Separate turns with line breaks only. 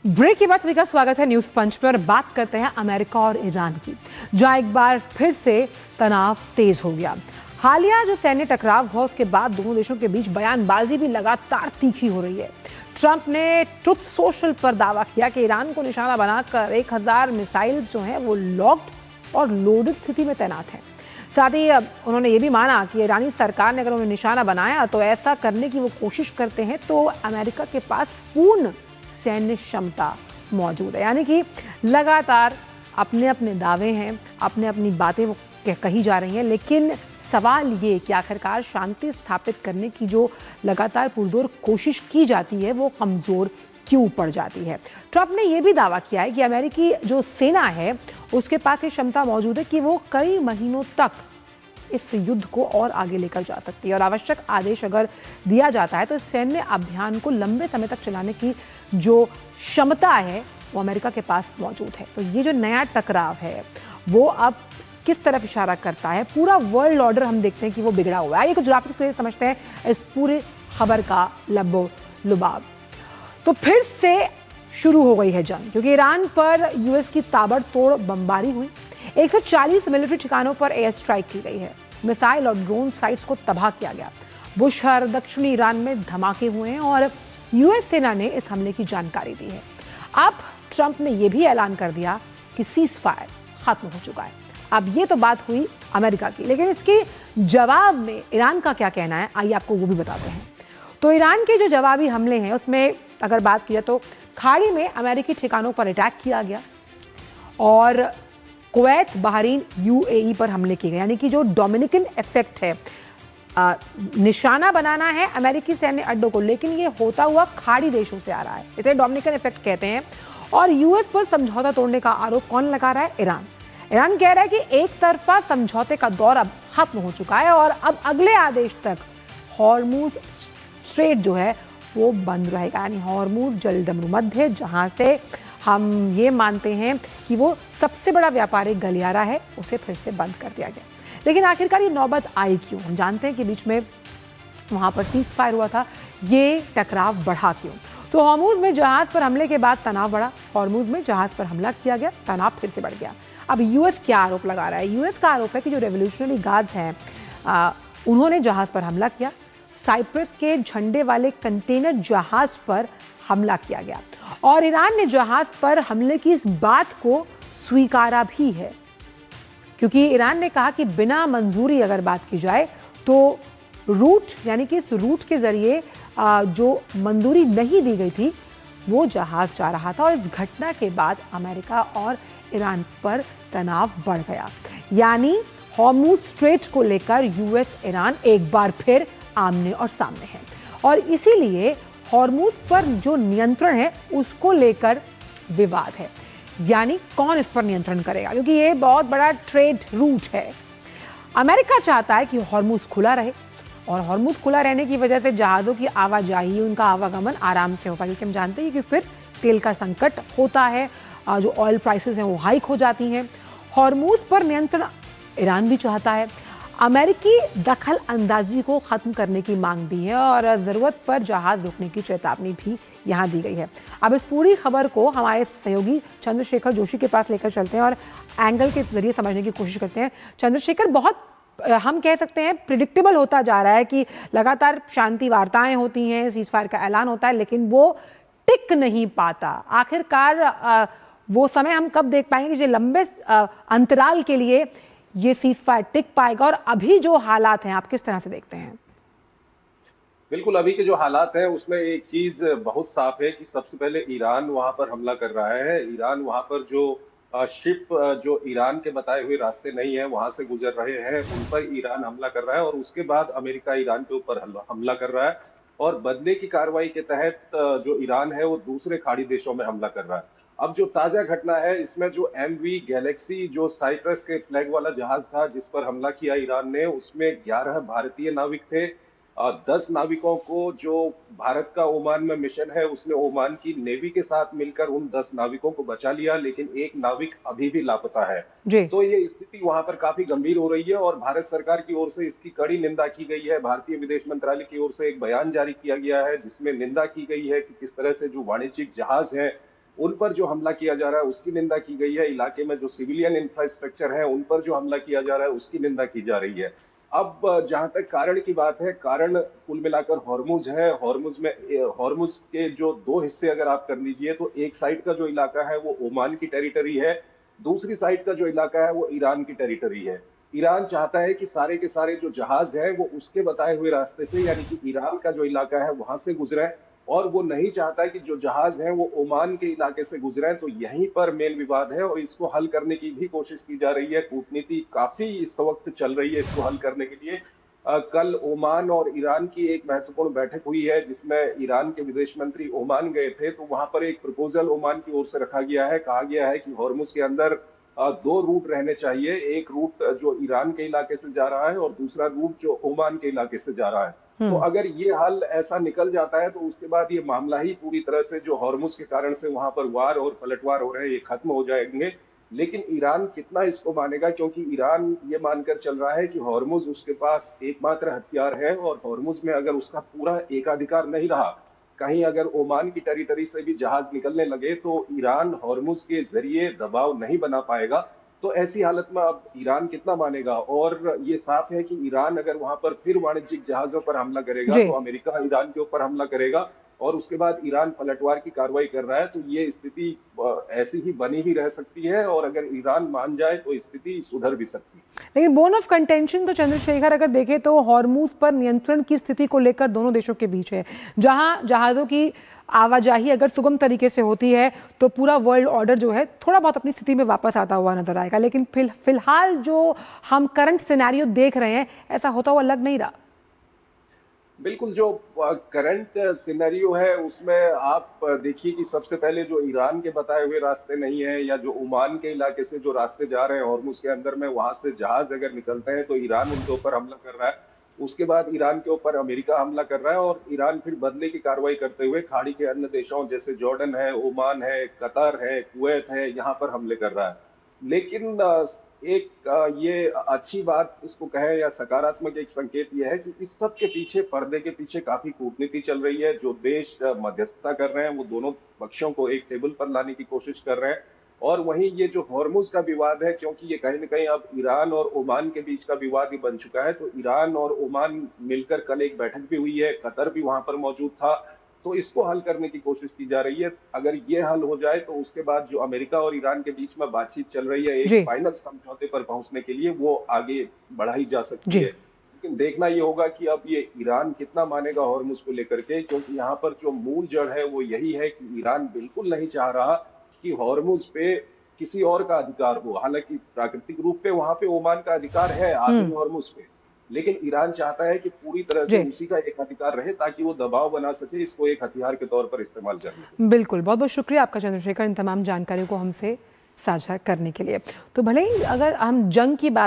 Break के बाद सभी का स्वागत है न्यूज पंच पर। बात करते हैं अमेरिका और ईरान की, जहां एक बार फिर से तनाव तेज हो गया। हालिया जो सैन्य टकराव हुआ उसके बाद दोनों देशों के बीच बयानबाजी भी लगातार तीखी हो रही है। ट्रंप ने ट्रुथ सोशल पर दावा किया कि ईरान को निशाना बनाकर 1000 मिसाइल्स जो हैं वो लॉक्ड और लोडेड स्थिति में तैनात हैं। साथ ही उन्होंने ये भी माना कि ईरानी सरकार ने अगर उन्हें निशाना बनाया तो ऐसा करने की वो कोशिश करते हैं तो अमेरिका के पास पूर्ण सैन्य क्षमता मौजूद है। यानी कि लगातार अपने अपने दावे हैं, अपने अपनी बातें वो कही जा रही हैं, लेकिन सवाल ये कि आखिरकार शांति स्थापित करने की जो लगातार पुरजोर कोशिश की जाती है वो कमज़ोर क्यों पड़ जाती है। ट्रंप ने यह भी दावा किया है कि अमेरिकी जो सेना है उसके पास ये क्षमता मौजूद है कि वो कई महीनों तक इस युद्ध को और आगे लेकर जा सकती है और आवश्यक आदेश अगर दिया जाता है तो इस सैन्य अभियान को लंबे समय तक चलाने की जो क्षमता है वो अमेरिका के पास मौजूद है। तो ये जो नया टकराव है वो अब किस तरफ इशारा करता है, पूरा वर्ल्ड ऑर्डर हम देखते हैं कि वो बिगड़ा हुआ है। ये कुछ ग्राफिक्स से समझते हैं इस पूरे खबर का लब्बो लुबाब। तो फिर से शुरू हो गई है जंग, क्योंकि ईरान पर यूएस की ताबड़तोड़ बमबारी हुई। 140 मिलिट्री ठिकानों पर एयर स्ट्राइक की गई है। मिसाइल और ड्रोन साइट्स को तबाह किया गया। बुशहर दक्षिणी ईरान में धमाके हुए हैं और यूएस सेना ने इस हमले की जानकारी दी है। अब ट्रंप ने यह भी ऐलान कर दिया कि सीज फायर खत्म हो चुका है। अब ये तो बात हुई अमेरिका की, लेकिन इसके जवाब में ईरान का क्या कहना है आइए आपको वो भी बताते हैं। तो ईरान के जो जवाबी हमले हैं उसमें अगर बात की जाए तो खाड़ी में अमेरिकी ठिकानों पर अटैक किया गया और कुवैत, बहरीन, यूएई पर हमले किए गए। यानी कि जो डोमिनिकन इफेक्ट है, निशाना बनाना है अमेरिकी सैन्य अड्डों को, लेकिन ये होता हुआ खाड़ी देशों से आ रहा है, इसे डोमिनिकन इफेक्ट कहते हैं। और यूएस पर समझौता तोड़ने का आरोप कौन लगा रहा है? ईरान। ईरान कह रहा है कि एक तरफा समझौते का दौर अब खत्म हो चुका है और अब अगले आदेश तक हॉर्मुज स्ट्रेट जो है वो बंद रहेगा। यानी हॉर्मुज जलडमरू मध्य, जहां से हम ये मानते हैं कि वो सबसे बड़ा व्यापारिक गलियारा है, उसे फिर से बंद कर दिया गया। लेकिन आखिरकार ये नौबत आई क्यों? हम जानते हैं कि बीच में वहां पर सीज फायर हुआ था, ये टकराव बढ़ा क्यों? तो हॉर्मुज में जहाज पर हमले के बाद तनाव बढ़ा। हॉर्मुज में जहाज पर हमला किया गया, तनाव फिर से बढ़ गया। अब यूएस क्या आरोप लगा रहा है? यूएस का आरोप है कि जो रेवोल्यूशनरी गार्ड्स हैं उन्होंने जहाज पर हमला किया। साइप्रस के झंडे वाले कंटेनर जहाज पर हमला किया गया और ईरान ने जहाज पर हमले की इस बात को स्वीकारा भी है, क्योंकि ईरान ने कहा कि बिना मंजूरी अगर बात की जाए तो रूट, यानी कि इस रूट के जरिए जो मंजूरी नहीं दी गई थी वो जहाज जा रहा था और इस घटना के बाद अमेरिका और ईरान पर तनाव बढ़ गया। यानी हॉर्मुज स्ट्रेट को लेकर यूएस ईरान एक बार फिर आमने और सामने है और इसीलिए हॉर्मुज पर जो नियंत्रण है उसको लेकर विवाद है। यानी कौन इस पर नियंत्रण करेगा, क्योंकि ये बहुत बड़ा ट्रेड रूट है। अमेरिका चाहता है कि हॉर्मुज खुला रहे और हॉर्मुज खुला रहने की वजह से जहाज़ों की आवाजाही, उनका आवागमन आराम से हो पाए, क्योंकि हम जानते हैं कि फिर तेल का संकट होता है, जो ऑयल प्राइसेस हैं वो हाइक हो जाती हैं। हॉर्मुज पर नियंत्रण ईरान भी चाहता है। अमेरिकी दखल अंदाजी को ख़त्म करने की मांग भी है और ज़रूरत पर जहाज़ रुकने की चेतावनी भी यहाँ दी गई है। अब इस पूरी खबर को हमारे सहयोगी चंद्रशेखर जोशी के पास लेकर चलते हैं और एंगल के जरिए समझने की कोशिश करते हैं। चंद्रशेखर, बहुत हम कह सकते हैं प्रिडिक्टेबल होता जा रहा है कि लगातार शांति वार्ताएं होती हैं, सीज फायर का ऐलान होता है, लेकिन वो टिक नहीं पाता। आखिरकार वो समय हम कब देख पाएंगे कि लंबे अंतराल के लिए ये सीज फायर टिक पाएगा? और अभी जो हालात हैं आप किस तरह से देखते हैं?
बिल्कुल, अभी के जो हालात हैं उसमें एक चीज बहुत साफ है कि सबसे पहले ईरान वहां पर हमला कर रहा है। ईरान वहां पर जो शिप जो ईरान के बताए हुए रास्ते नहीं है वहां से गुजर रहे हैं उन पर ईरान हमला कर रहा है और उसके बाद अमेरिका ईरान के ऊपर हमला कर रहा है और बदले की कार्रवाई के तहत जो ईरान है वो दूसरे खाड़ी देशों में हमला कर रहा है। अब जो ताजा घटना है इसमें जो एमवी गैलेक्सी जो साइप्रस के फ्लैग वाला जहाज था जिस पर हमला किया ईरान ने, उसमें 11 भारतीय नाविक थे। 10 नाविकों को जो भारत का ओमान में मिशन है उसने ओमान की नेवी के साथ मिलकर उन 10 नाविकों को बचा लिया, लेकिन एक नाविक अभी भी लापता है।
जी।
तो ये स्थिति वहां पर काफी गंभीर हो रही है और भारत सरकार की ओर से इसकी कड़ी निंदा की गई है। भारतीय विदेश मंत्रालय की ओर से एक बयान जारी किया गया है जिसमें निंदा की गई है कि किस तरह से जो वाणिज्यिक जहाज हैं उन पर जो हमला किया जा रहा है उसकी निंदा की गई है। इलाके में जो सिविलियन इंफ्रास्ट्रक्चर है उन पर जो हमला किया जा रहा है उसकी निंदा की जा रही है। अब जहां तक कारण की बात है, कारण कुल मिलाकर हॉर्मुज है। हॉर्मुज के जो दो हिस्से अगर आप कर लीजिए, तो एक साइड का जो इलाका है वो ओमान की टेरिटरी है, दूसरी साइड का जो इलाका है वो ईरान की टेरिटरी है। ईरान चाहता है कि सारे के सारे जो जहाज हैं वो उसके बताए हुए रास्ते से, यानी कि ईरान का जो इलाका है वहां से गुजरे, और वो नहीं चाहता कि जो जहाज हैं वो ओमान के इलाके से गुजरे। तो यहीं पर मेन विवाद है और इसको हल करने की भी कोशिश की जा रही है। कूटनीति काफी इस वक्त चल रही है इसको हल करने के लिए। कल ओमान और ईरान की एक महत्वपूर्ण बैठक हुई है जिसमें ईरान के विदेश मंत्री ओमान गए थे। तो वहां पर एक प्रपोजल ओमान की ओर से रखा गया है। कहा गया है कि हॉर्मुज के अंदर दो रूट रहने चाहिए, एक रूट जो ईरान के इलाके से जा रहा है और दूसरा रूट जो ओमान के इलाके से जा रहा है। तो अगर ये हल ऐसा निकल जाता है तो उसके बाद ये मामला ही पूरी तरह से, जो हॉर्मुज के कारण से वहां पर वार और पलटवार हो रहे हैं, ये खत्म हो जाएंगे। लेकिन ईरान कितना इसको मानेगा, क्योंकि ईरान ये मानकर चल रहा है कि हॉर्मुज उसके पास एकमात्र हथियार है और हॉर्मुज में अगर उसका पूरा एकाधिकार नहीं रहा, कहीं अगर ओमान की टेरिटरी से भी जहाज निकलने लगे तो ईरान हॉर्मुज के जरिए दबाव नहीं बना पाएगा। तो ऐसी हालत में अब ईरान कितना मानेगा। और ये साफ है कि ईरान अगर वहां पर फिर वाणिज्यिक जहाजों पर हमला करेगा
जी।
तो अमेरिका ईरान के ऊपर हमला करेगा और उसके बाद ईरान पलटवार की कार्रवाई कर रहा है। तो ये स्थिति ऐसी ही बनी ही रह सकती है और अगर ईरान मान जाए तो स्थिति सुधर भी सकती है।
लेकिन बोन ऑफ कंटेंशन तो चंद्रशेखर अगर देखें तो हॉर्मुज पर नियंत्रण की स्थिति को लेकर दोनों देशों के बीच है। जहां जहाज़ों की आवाजाही अगर सुगम तरीके से होती है तो पूरा वर्ल्ड ऑर्डर जो है थोड़ा बहुत अपनी स्थिति में वापस आता हुआ नजर आएगा। लेकिन फिलहाल जो हम करंट सिनेरियो देख रहे हैं ऐसा होता हुआ लग नहीं रहा।
बिल्कुल, जो करंट सिनेरियो है उसमें आप देखिए कि सबसे पहले जो ईरान के बताए हुए रास्ते नहीं है, या जो ओमान के इलाके से जो रास्ते जा रहे हैं हॉर्मुज के अंदर में, वहां से जहाज अगर निकलते हैं तो ईरान उनके ऊपर हमला कर रहा है। उसके बाद ईरान के ऊपर अमेरिका हमला कर रहा है और ईरान फिर बदले की कार्रवाई करते हुए खाड़ी के अन्य देशों जैसे जॉर्डन है, ओमान है, कतर है, कुवैत है, यहाँ पर हमले कर रहा है। लेकिन ये अच्छी बात इसको कहें या सकारात्मक एक संकेत ये है कि इस सब के पीछे, पर्दे के पीछे काफी कूटनीति चल रही है। जो देश मध्यस्थता कर रहे हैं वो दोनों पक्षों को एक टेबल पर लाने की कोशिश कर रहे हैं। और वहीं ये जो हॉर्मुज का विवाद है, क्योंकि ये कहीं न कहीं अब ईरान और ओमान के बीच का विवाद ही बन चुका है, तो ईरान और ओमान मिलकर कल एक बैठक भी हुई है, कतर भी वहां पर मौजूद था। तो इसको हल करने की कोशिश की जा रही है। अगर ये हल हो जाए तो उसके बाद जो अमेरिका और ईरान के बीच में बातचीत चल रही है एक
जी।
फाइनल समझौते पर पहुंचने के लिए, वो आगे बढ़ाई जा सकती
जी।
है। लेकिन देखना ये होगा कि अब ये ईरान कितना मानेगा हॉर्मुज को लेकर के, क्योंकि यहाँ पर जो मूल जड़ है वो यही है कि ईरान बिल्कुल नहीं चाह रहा कि हॉर्मुज पे किसी और का अधिकार हो। हालांकि प्राकृतिक रूप पे वहां पे ओमान का अधिकार है आधुनिक हॉर्मुज पे, लेकिन ईरान चाहता है कि पूरी तरह से
जी।
उसी का एक अधिकार रहे ताकि वो दबाव बना सके, इसको एक हथियार के तौर पर इस्तेमाल करने के लिए।
बिल्कुल, बहुत बहुत शुक्रिया आपका चंद्रशेखर इन तमाम जानकारियों को हमसे साझा करने के लिए। तो भले ही अगर हम जंग की बात